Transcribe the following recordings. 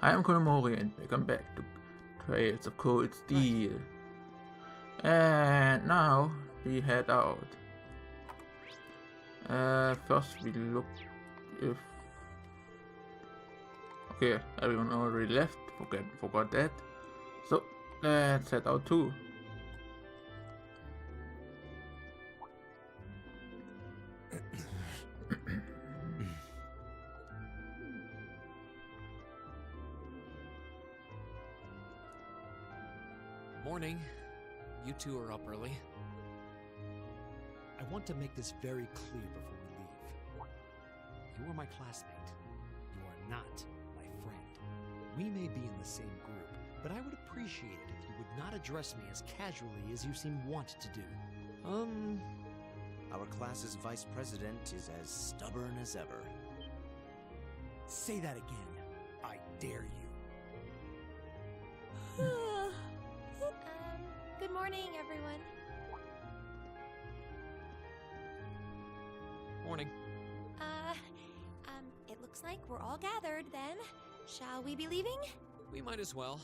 I am Konomori and welcome back to Trails of Cold Steel. And now we head out. First we look if... Okay, everyone already left, forgot that. So let's head out too. Morning. You two are up early. I want to make this very clear before we leave. You are my classmate. You are not my friend. We may be in the same group, but I would appreciate it if you would not address me as casually as you seem wont to do. Our class's vice president is as stubborn as ever. Say that again. I dare you. Good morning, everyone. Morning. It looks like we're all gathered then. Shall we be leaving? We might as well,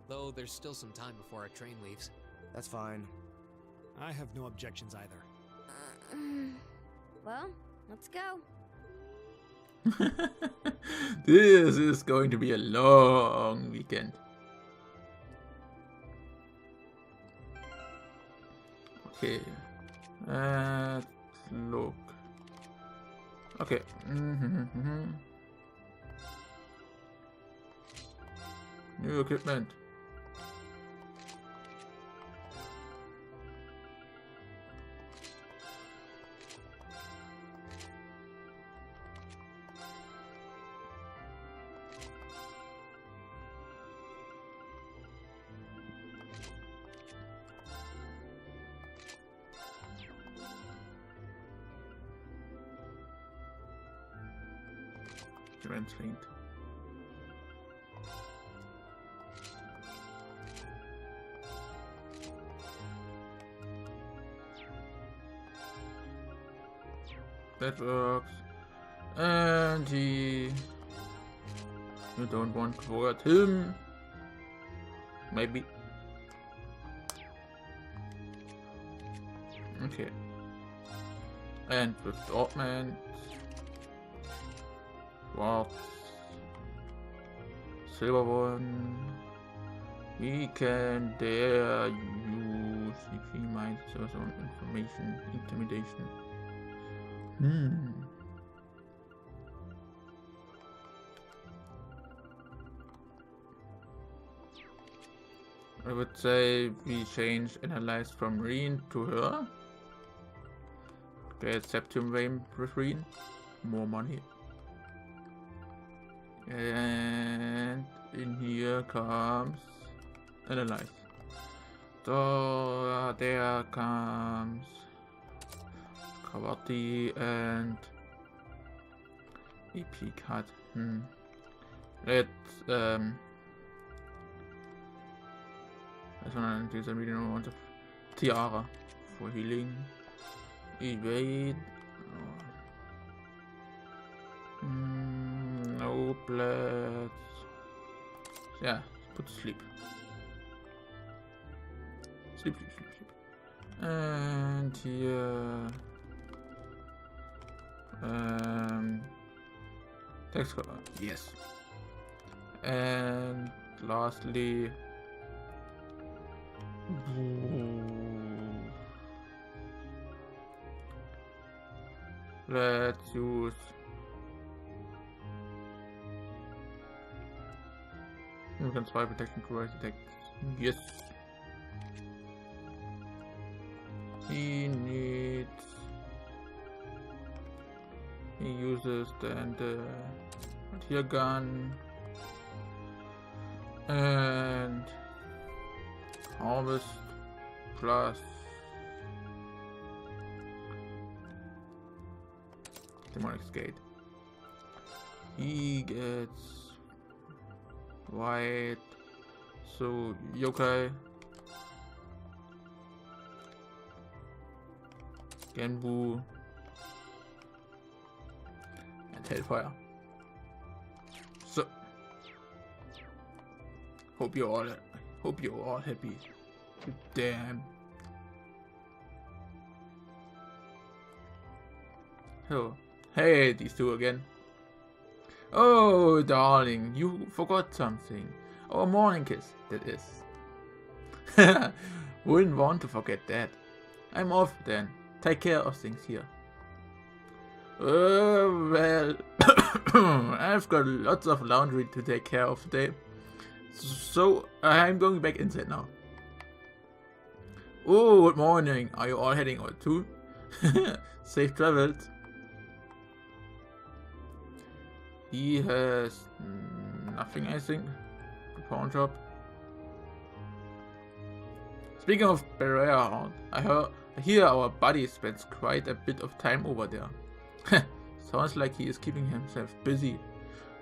though there's still some time before our train leaves. That's fine. I have no objections either. Well, let's go. This is going to be a long weekend. Okay, let's look. Okay. New equipment. Translate. That works. And you don't want to forget him. Maybe. Okay. And with the augment. Quartz, silver one. We can dare use if he might source on information, intimidation. I would say we change analyze from Reen to her. Get Septium Vein with Reen. More money. And in here comes analyze. So there comes Kawati and EP card. Let's I want to do some really amount of Tiara for healing. Evade. No, let's... Yeah, put to sleep. Sleep. And here... text color, yes. And lastly... let's use... We can try protection, correct attack. Yes. He uses then the tear gun and harvest plus demonic skate. He gets white, so yokai, Genbu, and Hellfire. So Hope you're all happy. Damn. Oh, hey, these two again. Oh, darling, you forgot something. Our morning kiss, that is. Wouldn't want to forget that. I'm off then. Take care of things here. Well, I've got lots of laundry to take care of today. So I'm going back inside now. Oh, good morning. Are you all heading out too? Safe travels. He has nothing, I think. The pawn shop. Speaking of Barrier, I hear our buddy spends quite a bit of time over there. Sounds like he is keeping himself busy.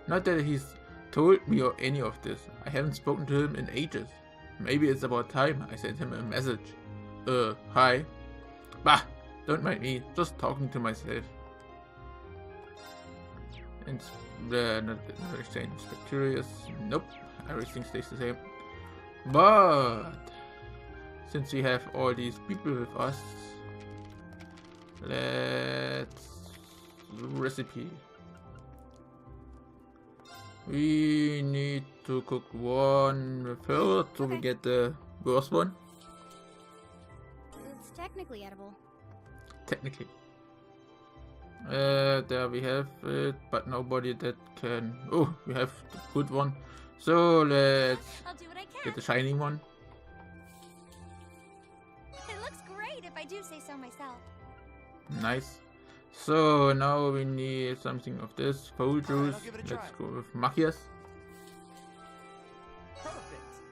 Not that he's told me or any of this. I haven't spoken to him in ages. Maybe it's about time I sent him a message. Hi. Bah, don't mind me, just talking to myself. And not exchange bacteria. Nope, everything stays the same. But since we have all these people with us, let's recipe. We need to cook one first so we get the worst one. It's technically edible. Technically. There we have it, but nobody that can. Oh, we have the good one. So let's I'll do what I can. get the shining one. It looks great if I do say so myself. Nice. So now we need something of this. Cold juice. I'll give it a Let's try. go with Machias. Perfect.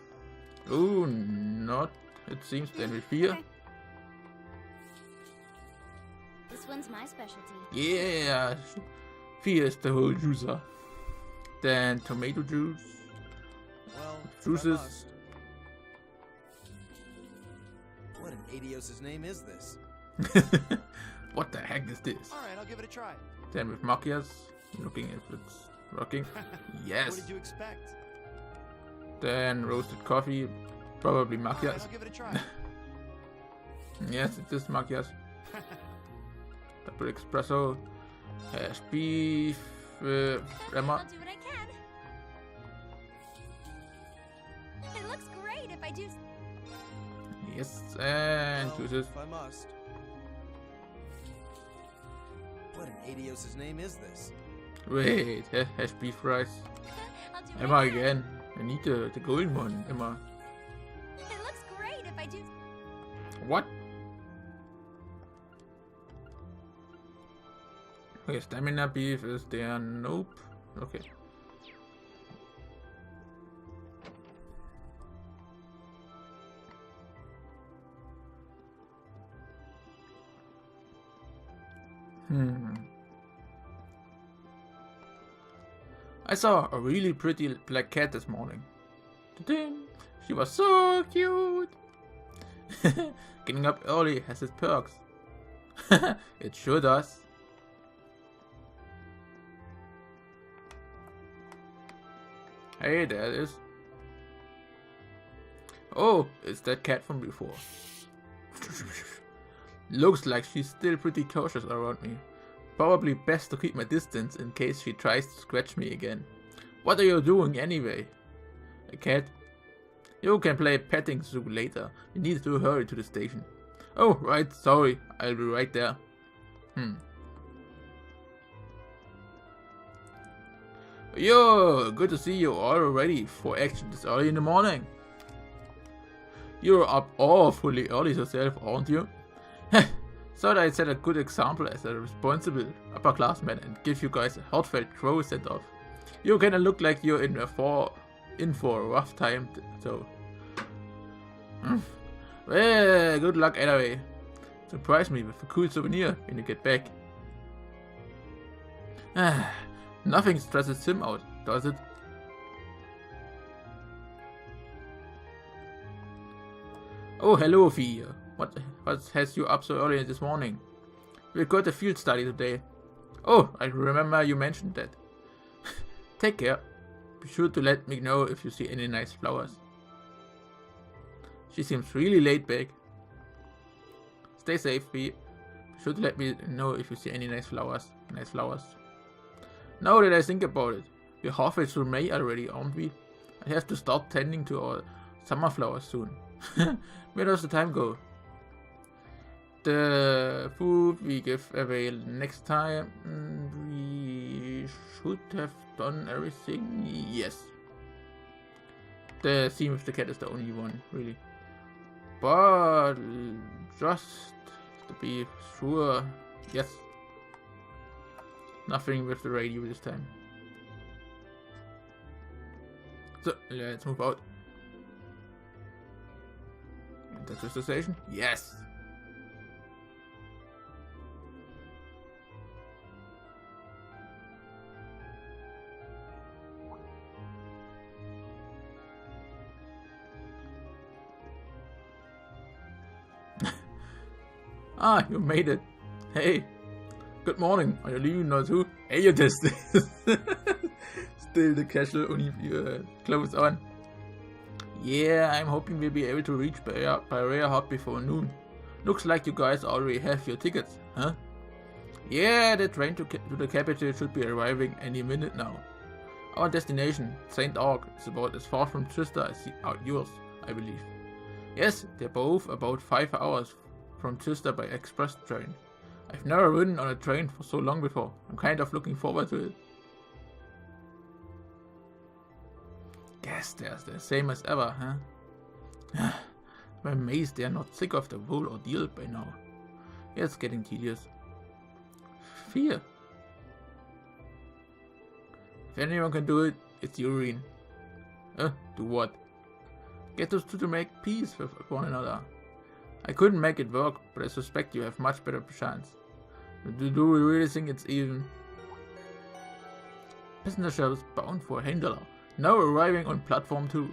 Oh, not. It seems then with fear. Okay. This one's my specialty. Yeah. Fear is the whole juicer. Then tomato juice. Well, if I Juices. must. What in Adios' name is this? What the heck is this? Alright, I'll give it a try. Then with Machias. Looking if it's working. What Yes. did you expect? Then roasted coffee. Probably Alright, Machias. I'll give it a try. Yes, it is Machias. Double espresso. Hash beef. I'll Rema. do what I can. It looks great if I do. Yes, and Well, juices. if I must. What in Adios' name is this? Wait, hash beef rice. I'll do what Emma I can. again. I need the golden one, Emma. It looks great if I do. What? Okay, stamina beef is there. Nope. Okay. I saw a really pretty black cat this morning. Ta-ding! She was so cute. Getting up early has its perks. It sure does. Hey, there it is. Oh, it's that cat from before. Looks like she's still pretty cautious around me. Probably best to keep my distance in case she tries to scratch me again. What are you doing anyway? A cat? You can play petting zoo later. You need to hurry to the station. Oh, right, sorry. I'll be right there. Yo, good to see you all ready for action this early in the morning. You're up awfully early yourself, aren't you? Thought I'd set a good example as a responsible upperclassman and give you guys a heartfelt crow send off. You kinda look like you're in for a rough time, so. Well, good luck anyway. Surprise me with a cool souvenir when you get back. Nothing stresses him out, does it? Oh, hello, Fia. What has you up so early this morning? We got a field study today. Oh, I remember you mentioned that. Take care. Be sure to let me know if you see any nice flowers. She seems really laid back. Stay safe, Be sure to let me know if you see any nice flowers. Now that I think about it, we're halfway through May already, aren't we? I have to start tending to our summer flowers soon. Where does the time go? The food we give away next time. We should have done everything. Yes. The theme of the cat is the only one, really. But just to be sure, yes. Nothing with the radio this time. So let's move out. That's just the station? Yes! Ah, you made it. Hey, good morning. Are you leaving now too? Hey, you just still the casual clothes on. Yeah, I'm hoping we'll be able to reach Barrier Hub before noon. Looks like you guys already have your tickets, huh? Yeah, the train to the capital should be arriving any minute now. Our destination, St. Ark, is about as far from Trista as yours, I believe. Yes, they're both about 5 hours from Trista by express train. I've never ridden on a train for so long before. I'm kind of looking forward to it. Guess they're the same as ever, huh? I'm amazed they're not sick of the whole ordeal by now. It's getting tedious. Fear. If anyone can do it, it's Urine. Do what? Get us to make peace with one another. I couldn't make it work, but I suspect you have much better chance. Do we really think it's even? Passenger ships bound for Handler, now arriving on platform 2.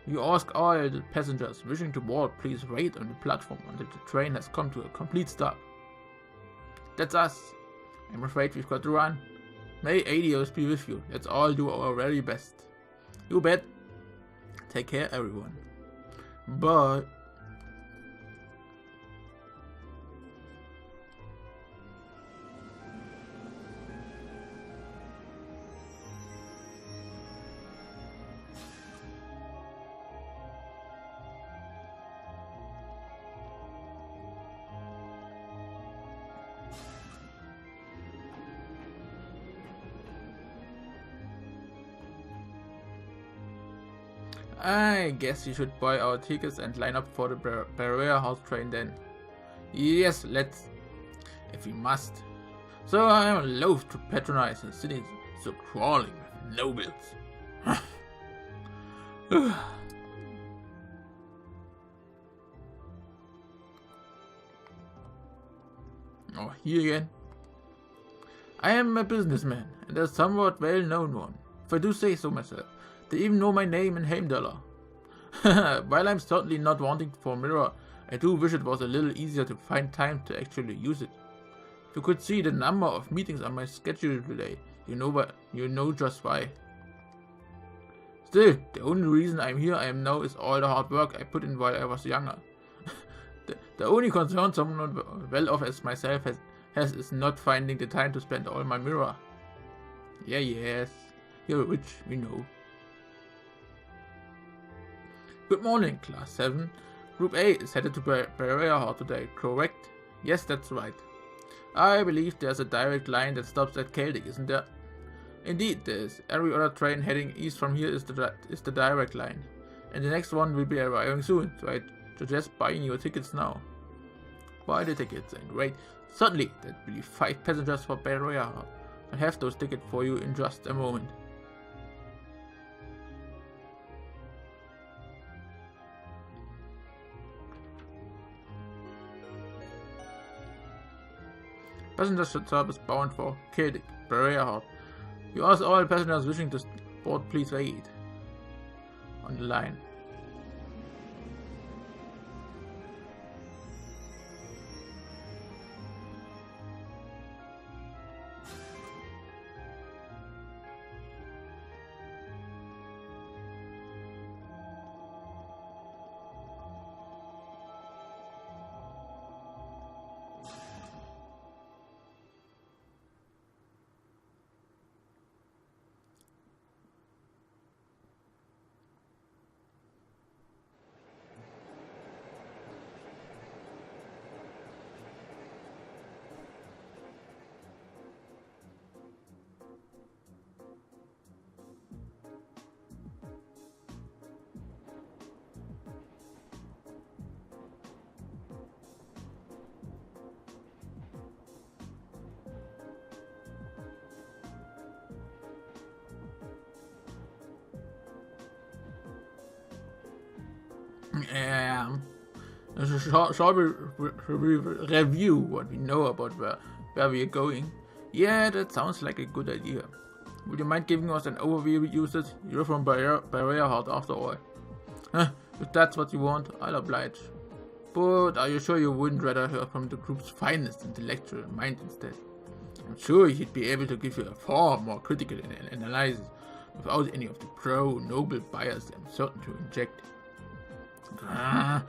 You ask all the passengers wishing to board, please wait on the platform until the train has come to a complete stop. That's us. I'm afraid we've got to run. May Adios be with you. Let's all do our very best. You bet. Take care, everyone. Bye. I guess you should buy our tickets and line up for the Barrier House train then. Yes, let's. If we must. So I am loath to patronize a city so crawling with nobles. Oh, here again. I am a businessman, and a somewhat well-known one, if I do say so myself. They even know my name in Heimdallr. While I'm certainly not wanting for mirror, I do wish it was a little easier to find time to actually use it. If you could see the number of meetings on my schedule today, you know just why. Still, the only reason I'm here I am now is all the hard work I put in while I was younger. the only concern someone well off as myself has is not finding the time to spend all my mirror. Yes, you're rich, we know. Good morning, Class 7. Group A is headed to Barrier Hall today, correct? Yes, that's right. I believe there's a direct line that stops at Celtic, isn't there? Indeed, there is. Every other train heading east from here is the direct line. And the next one will be arriving soon, so I suggest buying your tickets now. Buy the tickets and wait. Suddenly, there will be 5 passengers for Barrier Hall. I'll have those tickets for you in just a moment. Passenger service bound for Celtic, Barrier Hall. You ask all passengers wishing to board, please wait on the line. Shall we review what we know about where we are going? Yeah, that sounds like a good idea. Would you mind giving us an overview, users? You're from Barrier Heart after all. If that's what you want, I'll oblige. But are you sure you wouldn't rather hear from the group's finest intellectual mind instead? I'm sure he'd be able to give you a far more critical analysis without any of the pro-noble bias I'm certain to inject. Are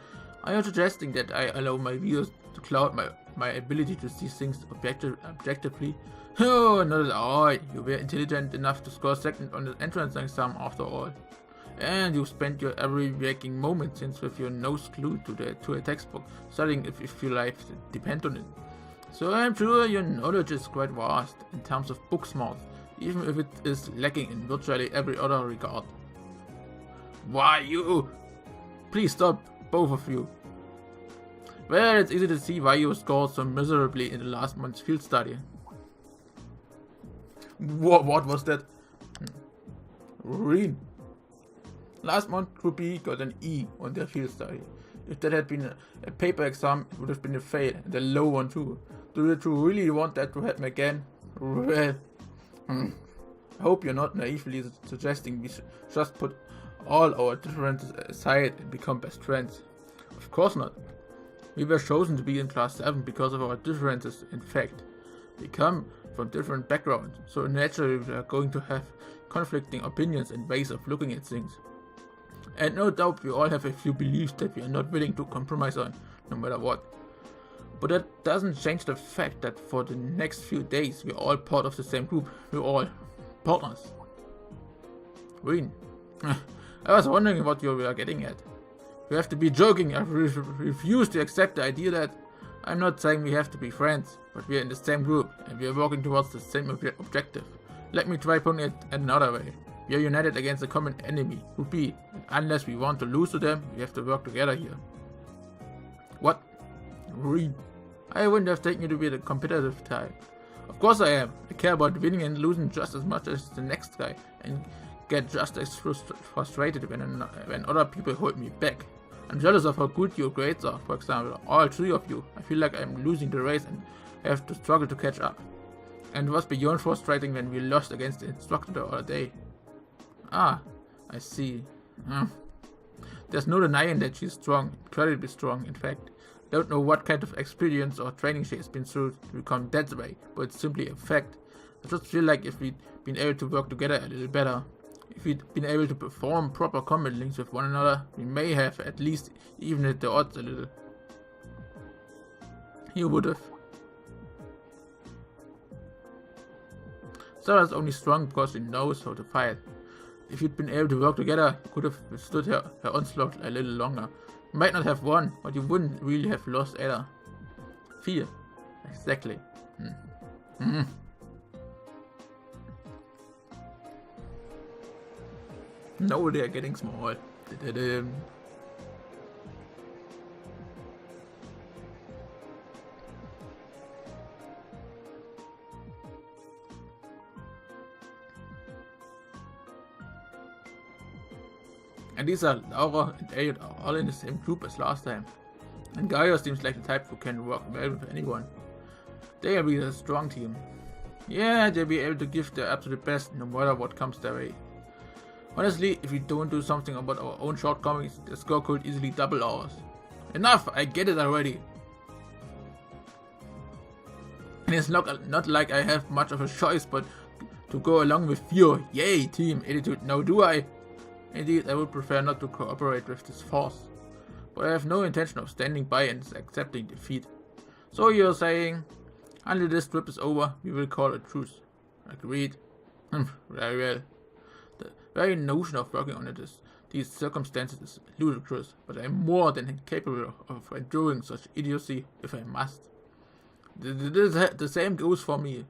you suggesting that I allow my viewers to cloud my ability to see things objectively? Oh, not at all. You were intelligent enough to score second on the entrance exam after all. And you spent your every waking moment since with your nose glued to a textbook, studying if your life depends on it. So I'm sure your knowledge is quite vast in terms of book smarts, even if it is lacking in virtually every other regard. Why you? Please stop, both of you. Well, it's easy to see why you scored so miserably in the last month's field study. What was that? Read. Last month, Group B got an E on their field study. If that had been a paper exam, it would have been a fail, and a low one too. Do you really want that to happen again? Well, I hope you're not naively suggesting we should just put all our differences aside and become best friends. Of course not. We were chosen to be in Class 7 because of our differences. In fact, we come from different backgrounds, so naturally we are going to have conflicting opinions and ways of looking at things. And no doubt we all have a few beliefs that we are not willing to compromise on, no matter what. But that doesn't change the fact that for the next few days we're all part of the same group. We're all partners. Green. I was wondering what you were getting at. You have to be joking. I refuse to accept the idea that I'm not saying we have to be friends, but we are in the same group and we are working towards the same objective. Let me try putting it another way. We are united against a common enemy, Group B, and unless we want to lose to them, we have to work together here. What? Green. I wouldn't have taken you to be the competitive type. Of course I am. I care about winning and losing just as much as the next guy, and get just as frustrated when other people hold me back. I'm jealous of how good your grades are, for example, all three of you. I feel like I'm losing the race and have to struggle to catch up. And it was beyond frustrating when we lost against the instructor the other day. Ah, I see. There's no denying that she's strong, incredibly strong, in fact. Don't know what kind of experience or training she has been through to become that way, but it's simply a fact. I just feel like if we'd been able to work together a little better, if we'd been able to perform proper combat links with one another, we may have at least evened the odds a little. You would have. Sarah's only strong because she knows how to fight. If you'd been able to work together, you could have withstood her onslaught a little longer. You might not have won, but you wouldn't really have lost either. Fear. Exactly. No, they are getting small. And these are Laura and Elliot are all in the same group as last time. And Gaia seems like the type who can work well with anyone. They are really a strong team. Yeah, they'll be able to give their absolute best no matter what comes their way. Honestly, if we don't do something about our own shortcomings, the score could easily double ours. Enough! I get it already! And it's not like I have much of a choice but to go along with your yay team attitude now, do I? Indeed, I would prefer not to cooperate with this force. But I have no intention of standing by and accepting defeat. So you're saying, until this trip is over, we will call a truce. Agreed. Very well. The very notion of working under these circumstances is ludicrous, but I am more than capable of enduring such idiocy if I must. The same goes for me.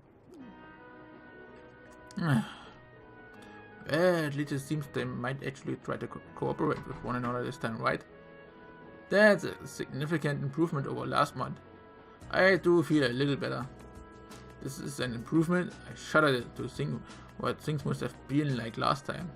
Well, at least it seems they might actually try to cooperate with one another this time, right? That's a significant improvement over last month. I do feel a little better. This is an improvement. I shudder to think what things must have been like last time.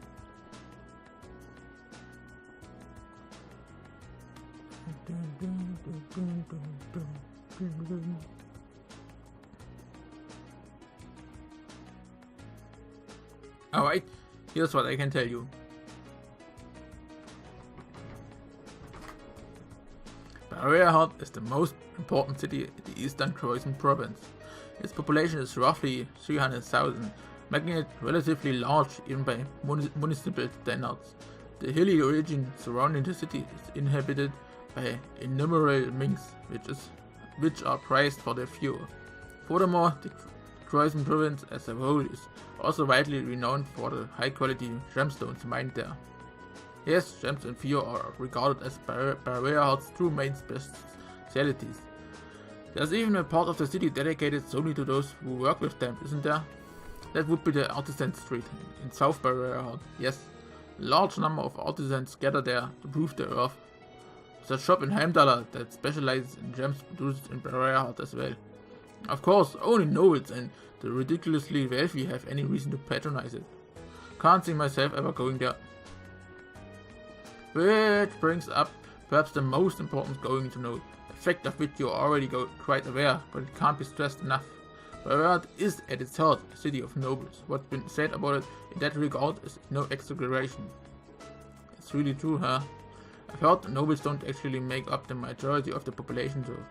Alright, here's what I can tell you. Barrierheart is the most important city in the eastern Croatian province. Its population is roughly 300,000, making it relatively large even by municipal standards. The hilly region surrounding the city is inhabited by innumerable minks, which are prized for their fuel. Furthermore, the Croatian province as a whole is also widely renowned for the high-quality gemstones mined there. Yes, gems and fuel are regarded as Barrierheart's two main specialties. There's even a part of the city dedicated solely to those who work with them, isn't there? That would be the Artisan Street in South Barrierheart. Yes, a large number of artisans gather there to prove their worth. There's a shop in Heimdallr that specializes in gems produced in Barrierheart as well. Of course, only nobles and the ridiculously wealthy have any reason to patronize it. Can't see myself ever going there. Which brings up perhaps the most important going to note, a fact of which you are already quite aware, but it can't be stressed enough. Barrierheart is at its heart a city of nobles. What's been said about it in that regard is no exaggeration. It's really true, huh? I've heard the nobles don't actually make up the majority of the population though.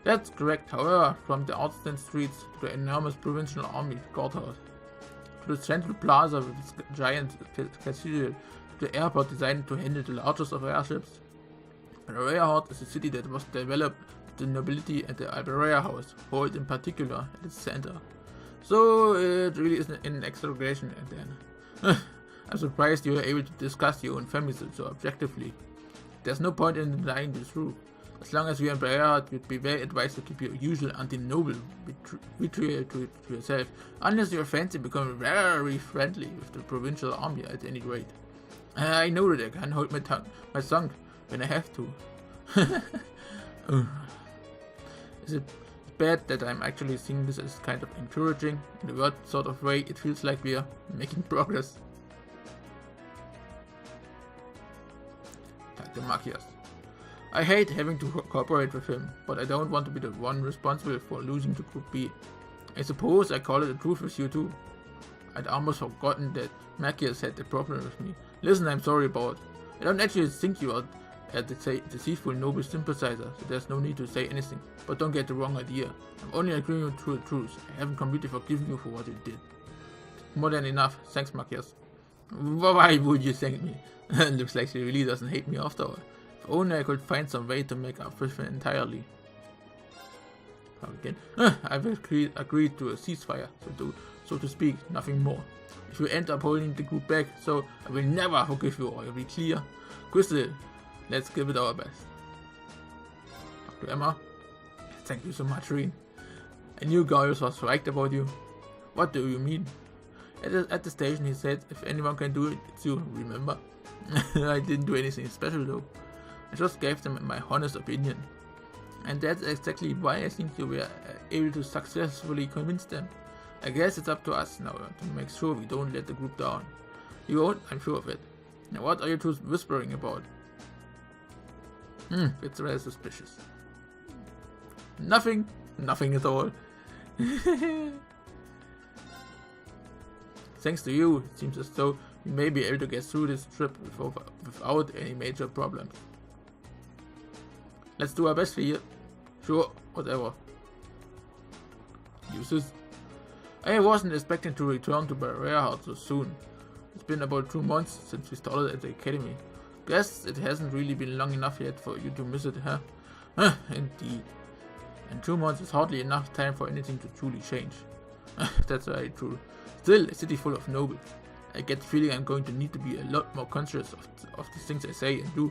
That's correct, however, from the artisan streets to the enormous provincial army guardhouse, to the central plaza with its giant cathedral, to the airport designed to handle the largest of airships. Barrierheart is a city that was developed with the nobility and the Barrier House, hold in particular, at its center. So it really isn't an exaggeration at the end. I'm surprised you were able to discuss your own family so objectively. There's no point in denying the truth. As long as you're in Barrierheart, you'd be well advised to keep your usual anti-noble vitriol to yourself, unless you fancy becoming very friendly with the provincial army at any rate. I know that I can hold my tongue when I have to. Is it bad that I'm actually seeing this as kind of encouraging? In a weird sort of way, it feels like we are making progress. Dr. Machias. I hate having to cooperate with him, but I don't want to be the one responsible for losing to Group B. I suppose I call it a truth with you too. I'd almost forgotten that Machias had a problem with me. Listen, I'm sorry about it. I don't actually think you are a deceitful noble sympathizer, so there's no need to say anything. But don't get the wrong idea. I'm only agreeing with the truth. I haven't completely forgiven you for what you did. More than enough. Thanks, Machias. Why would you thank me? Looks like she really doesn't hate me after all. If only I could find some way to make up with her entirely. Again, I've agreed to a ceasefire, so to speak, nothing more. If you end up holding the group back, so I will never forgive you, or you'll be clear. Crystal, let's give it our best. Dr. Emma, thank you so much, Reen. I knew Gaius was right about you. What do you mean? At the station he said, if anyone can do it, it's you, remember? I didn't do anything special though. I just gave them my honest opinion. And that's exactly why I think you were able to successfully convince them. I guess it's up to us now to make sure we don't let the group down. You won't, I'm sure of it. Now what are you two whispering about? It's rather suspicious. Nothing at all. Thanks to you, it seems as though we may be able to get through this trip without any major problems. Let's do our best for you. Sure, whatever. Uses. I wasn't expecting to return to Barrierheart so soon. It's been about 2 months since we started at the academy. Guess it hasn't really been long enough yet for you to miss it, huh? Indeed. And 2 months is hardly enough time for anything to truly change. That's very true. Still, a city full of nobles. I get the feeling I'm going to need to be a lot more conscious of the things I say and do.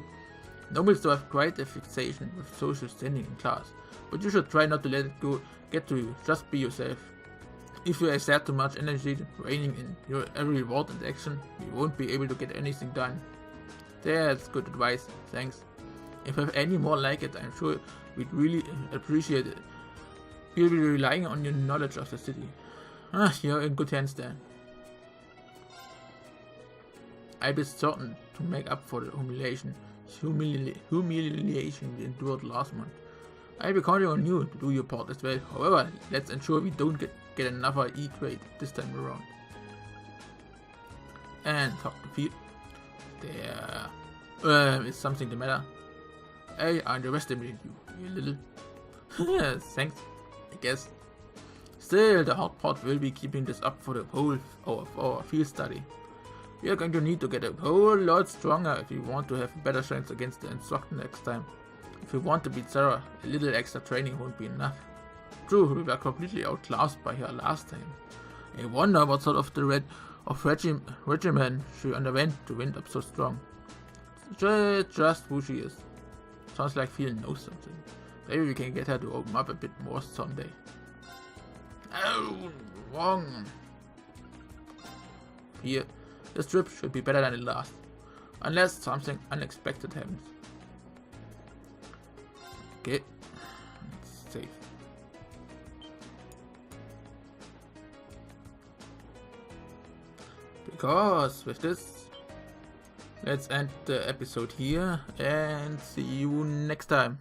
Nobles do have quite a fixation with social standing in class, but you should try not to let it get to you. Just be yourself. If you exert too much energy raining in your every word and action, you won't be able to get anything done. That's good advice, thanks. If you have any more like it, I'm sure we'd really appreciate it. We'll be relying on your knowledge of the city. You're in good hands then. I'll be certain to make up for the humiliation we endured last month. I'll be counting on you to do your part as well. However, let's ensure we don't get another E-grade this time around. And talk to Phil. There is something the matter. I underestimated you little. Thanks, I guess. Still, the hard part will be keeping this up for the whole of our field study. We are going to need to get a whole lot stronger if we want to have a better chance against the instructor next time. If we want to beat Sarah, a little extra training won't be enough. True, we were completely outclassed by her last time. I wonder what sort of regimen she underwent to wind up so strong. Just who she is. Sounds like Phil knows something. Maybe we can get her to open up a bit more someday. Oh, wrong. Here, this trip should be better than the last. Unless something unexpected happens. Okay. It's safe. Because with this, let's end the episode here and see you next time.